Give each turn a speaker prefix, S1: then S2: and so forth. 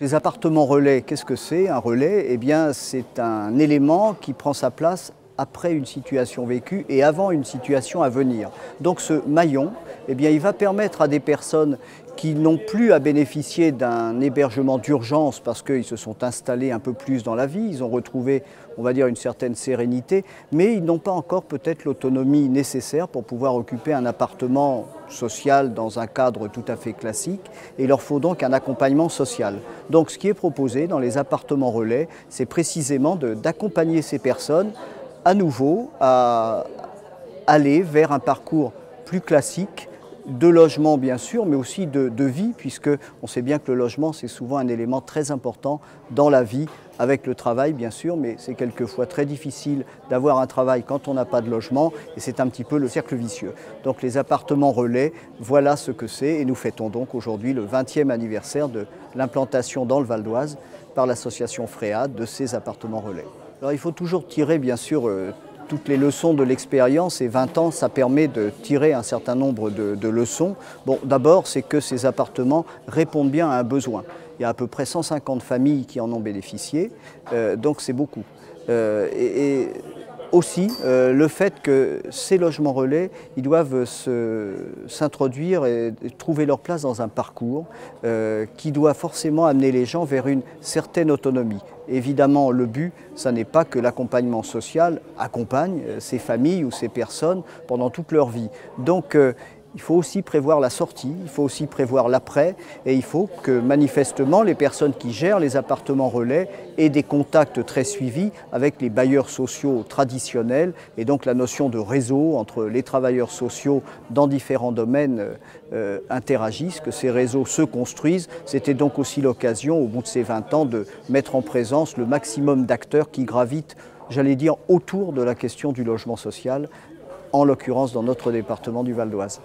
S1: Les appartements relais, qu'est-ce que c'est? Un relais, eh bien, c'est un élément qui prend sa place après une situation vécue et avant une situation à venir. Donc ce maillon, eh bien, il va permettre à des personnes qui n'ont plus à bénéficier d'un hébergement d'urgence parce qu'ils se sont installés un peu plus dans la vie, ils ont retrouvé, on va dire, une certaine sérénité, mais ils n'ont pas encore peut-être l'autonomie nécessaire pour pouvoir occuper un appartement social dans un cadre tout à fait classique, et il leur faut donc un accompagnement social. Donc ce qui est proposé dans les appartements relais, c'est précisément d'accompagner ces personnes à nouveau à aller vers un parcours plus classique, de logement bien sûr, mais aussi de vie, puisque on sait bien que le logement c'est souvent un élément très important dans la vie, avec le travail bien sûr, mais c'est quelquefois très difficile d'avoir un travail quand on n'a pas de logement, et c'est un petit peu le cercle vicieux. Donc les appartements relais, voilà ce que c'est, et nous fêtons donc aujourd'hui le 20e anniversaire de l'implantation dans le Val d'Oise par l'association Fréade de ces appartements relais. Alors il faut toujours tirer bien sûr toutes les leçons de l'expérience, et 20 ans, ça permet de tirer un certain nombre de leçons. Bon, d'abord, c'est que ces appartements répondent bien à un besoin. Il y a à peu près 150 familles qui en ont bénéficié, donc c'est beaucoup. Et aussi le fait que ces logements relais, ils doivent s'introduire et trouver leur place dans un parcours qui doit forcément amener les gens vers une certaine autonomie. Évidemment, le but, ça n'est pas que l'accompagnement social accompagne ces familles ou ces personnes pendant toute leur vie. Donc, il faut aussi prévoir la sortie, il faut aussi prévoir l'après, et il faut que manifestement les personnes qui gèrent les appartements relais aient des contacts très suivis avec les bailleurs sociaux traditionnels, et donc la notion de réseau entre les travailleurs sociaux dans différents domaines interagissent, que ces réseaux se construisent. C'était donc aussi l'occasion, au bout de ces 20 ans, de mettre en présence le maximum d'acteurs qui gravitent, j'allais dire, autour de la question du logement social, en l'occurrence dans notre département du Val d'Oise.